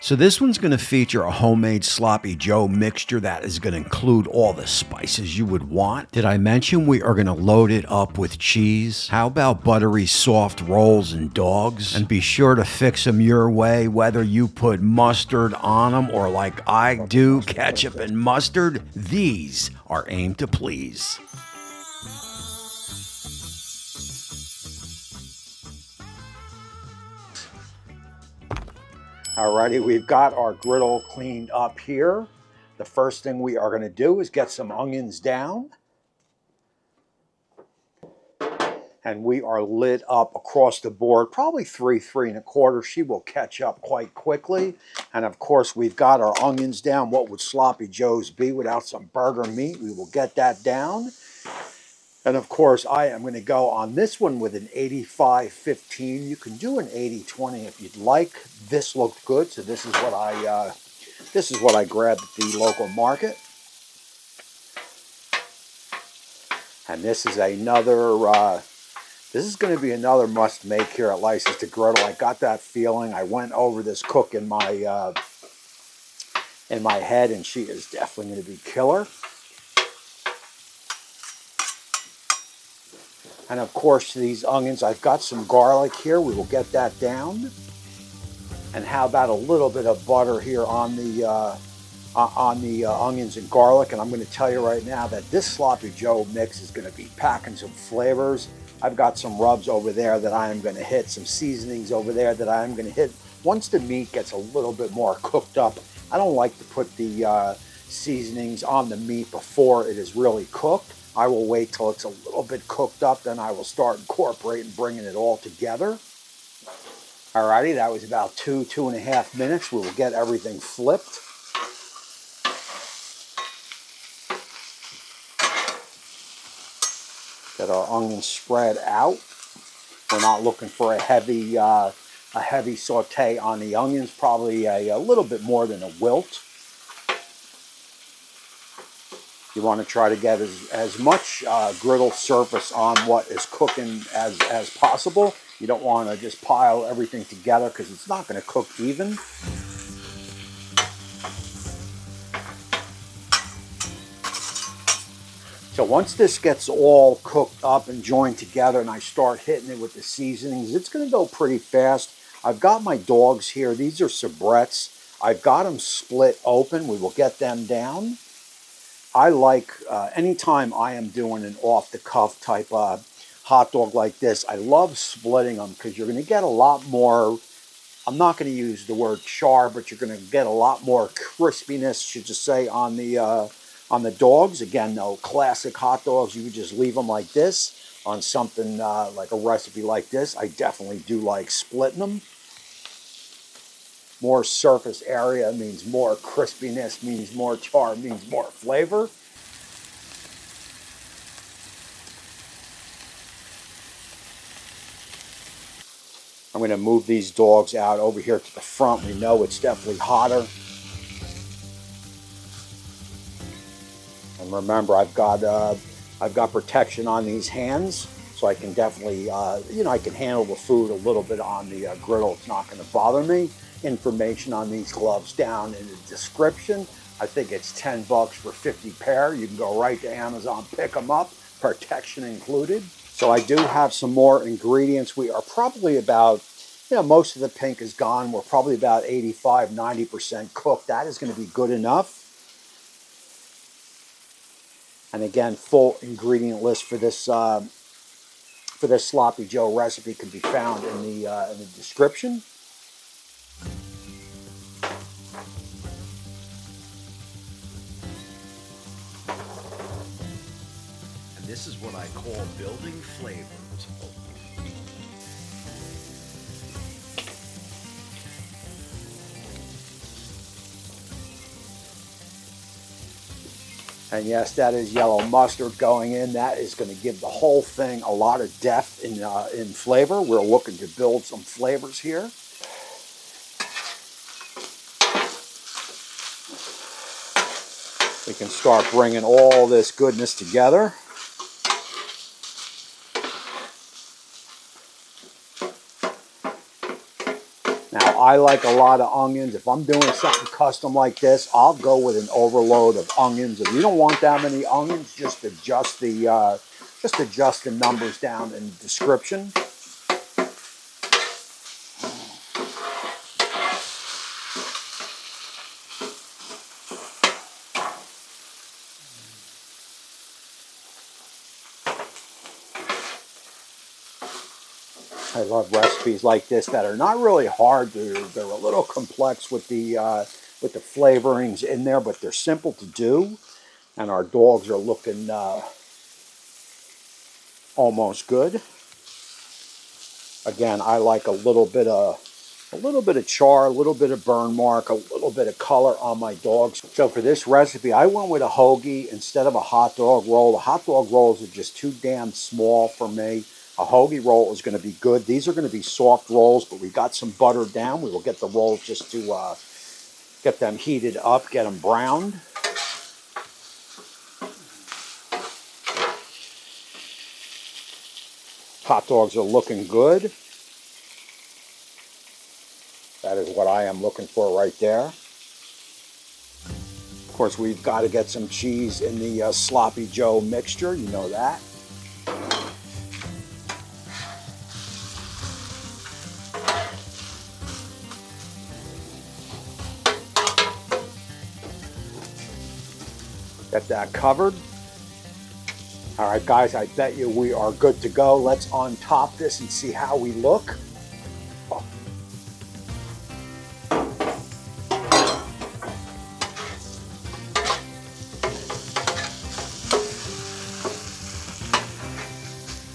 So this one's going to feature a homemade sloppy Joe mixture that is going to include all the spices you would want. Did I mention we are going to load it up with cheese? How about buttery soft rolls and dogs? And be sure to fix them your way, whether you put mustard on them or like I do, ketchup and mustard. These are aimed to please. Alrighty, we've got our griddle cleaned up here. The first thing we are going to do is get some onions down. And we are lit up across the board, probably 3, 3 1/4. She will catch up quite quickly. And of course, we've got our onions down. What would sloppy joes be without some burger meat? We will get that down. And of course, I am going to go on this one with an 85-15. You can do an 80-20 if you'd like. This looked good, so this is what I grabbed at the local market. And this is another. This is going to be another must make here at License to Griddle. I got that feeling. I went over this cook in my head, and she is definitely going to be killer. And of course, these onions, I've got some garlic here. We will get that down. And how about a little bit of butter here on the onions and garlic? And I'm going to tell you right now that this Sloppy Joe mix is going to be packing some flavors. I've got some rubs over there that I am going to hit, some seasonings over there that I am going to hit. Once the meat gets a little bit more cooked up, I don't like to put the seasonings on the meat before it is really cooked. I will wait till it's a little bit cooked up, then I will start incorporating, bringing it all together. Alrighty, that was about 2.5 minutes. We will get everything flipped. Get our onions spread out. We're not looking for a heavy saute on the onions, probably a little bit more than a wilt. You want to try to get as much griddle surface on what is cooking as possible. You don't want to just pile everything together because it's not going to cook even. So once this gets all cooked up and joined together and I start hitting it with the seasonings, it's going to go pretty fast. I've got my dogs here. These are sabrets. I've got them split open. We will get them down. I like, anytime I am doing an off-the-cuff type hot dog like this, I love splitting them because you're going to get a lot more, I'm not going to use the word char, but you're going to get a lot more crispiness, should you say, on the dogs. Again, no classic hot dogs, you would just leave them like this. On something like a recipe like this, I definitely do like splitting them. More surface area means more crispiness, means more char, means more flavor. I'm going to move these dogs out over here to the front. We know it's definitely hotter. And remember, I've got protection on these hands, so I can definitely, I can handle the food a little bit on the griddle. It's not going to bother me. Information on these gloves down in the description. I think it's $10 for 50 pair. You can go right to Amazon, pick them up, protection included. So I do have some more ingredients. We are probably about, most of the pink is gone. We're probably about 85-90% cooked. That is going to be good enough. And again, full ingredient list for this Sloppy Joe recipe can be found in the description. And this is what I call building flavors. And yes, that is yellow mustard going in. That is going to give the whole thing a lot of depth in flavor. We're looking to build some flavors here. We can start bringing all this goodness together. Now, I like a lot of onions. If I'm doing something custom like this, I'll go with an overload of onions. If you don't want that many onions, just adjust the numbers down in the description. I love recipes like this that are not really hard. They're a little complex with the flavorings in there, but they're simple to do. And our dogs are looking almost good. Again, I like a little bit of char, a little bit of burn mark, a little bit of color on my dogs. So for this recipe, I went with a hoagie instead of a hot dog roll. The hot dog rolls are just too damn small for me. A hoagie roll is going to be good. These are going to be soft rolls, but we got some butter down. We will get the rolls just to get them heated up, get them browned. Hot dogs are looking good. That is what I am looking for right there. Of course, we've got to get some cheese in the Sloppy Joe mixture. You know that. Get that covered. All right, guys, I bet you we are good to go. Let's on top this and see how we look. Oh.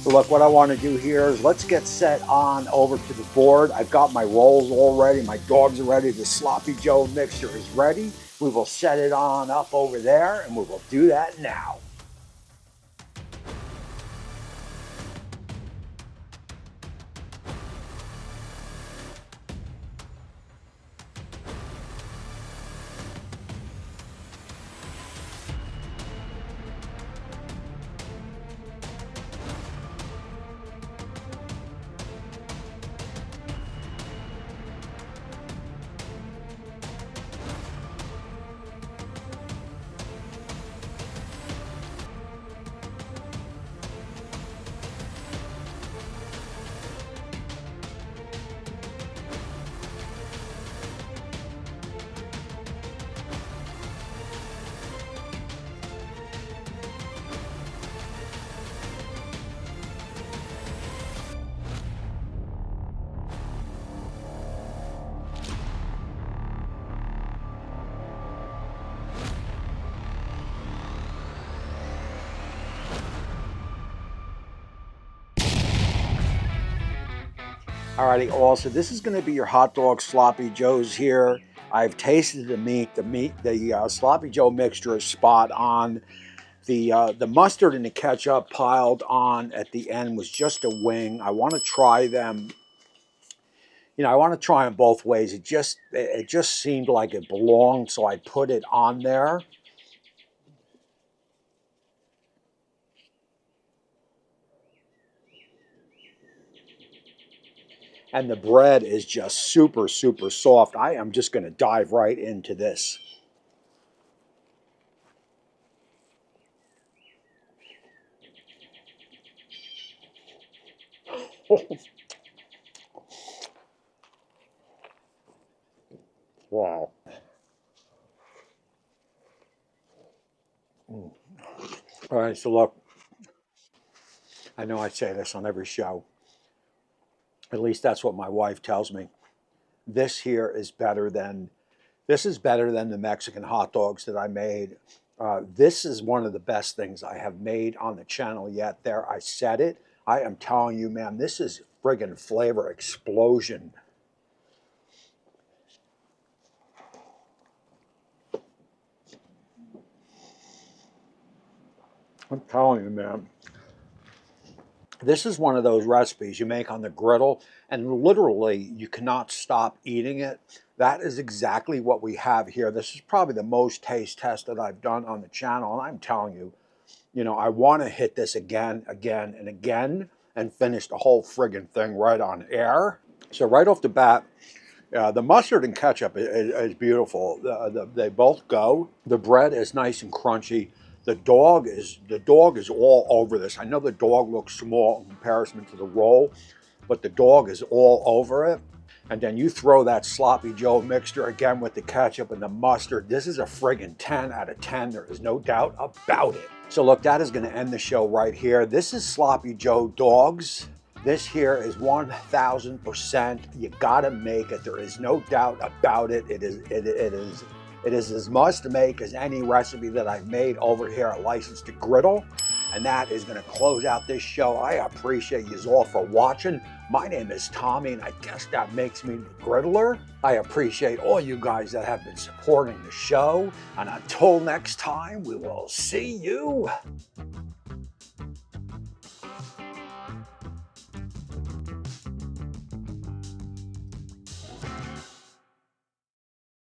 So look, what I want to do here is let's get set on over to the board. I've got my rolls all ready. My dogs are ready. The Sloppy Joe mixture is ready. We will set it on up over there, and we will do that now. Alrighty, also this is going to be your hot dog Sloppy Joes here. I've tasted the meat. The Sloppy Joe mixture is spot on. The mustard and the ketchup piled on at the end was just a wing. I want to try them. You know, I want to try them both ways. It just seemed like it belonged, so I put it on there. And the bread is just super, super soft. I am just going to dive right into this. Wow. All right, so look, I know I say this on every show. At least that's what my wife tells me. This here is better than the Mexican hot dogs that I made. This is one of the best things I have made on the channel yet. There, I said it. I am telling you, man, this is friggin' flavor explosion. I'm telling you, man. This is one of those recipes you make on the griddle, and literally you cannot stop eating it. That is exactly what we have here. This is probably the most taste test that I've done on the channel, and I'm telling you, you know, I want to hit this again, again, and again, and finish the whole friggin' thing right on air. So right off the bat, The mustard and ketchup is beautiful. They both go. The bread is nice and crunchy. The dog is all over this. I know the dog looks small in comparison to the roll, but the dog is all over it. And then you throw that sloppy Joe mixture again with the ketchup and the mustard. This is a friggin' 10 out of 10. There is no doubt about it. So look, that is going to end the show right here. This is Sloppy Joe Dogs. This here is 1000%. You gotta make it. There is no doubt about it. It is as must make as any recipe that I've made over here at Licensed to Griddle. And that is going to close out this show. I appreciate you all for watching. My name is Tommy, and I guess that makes me the Griddler. I appreciate all you guys that have been supporting the show. And until next time, we will see you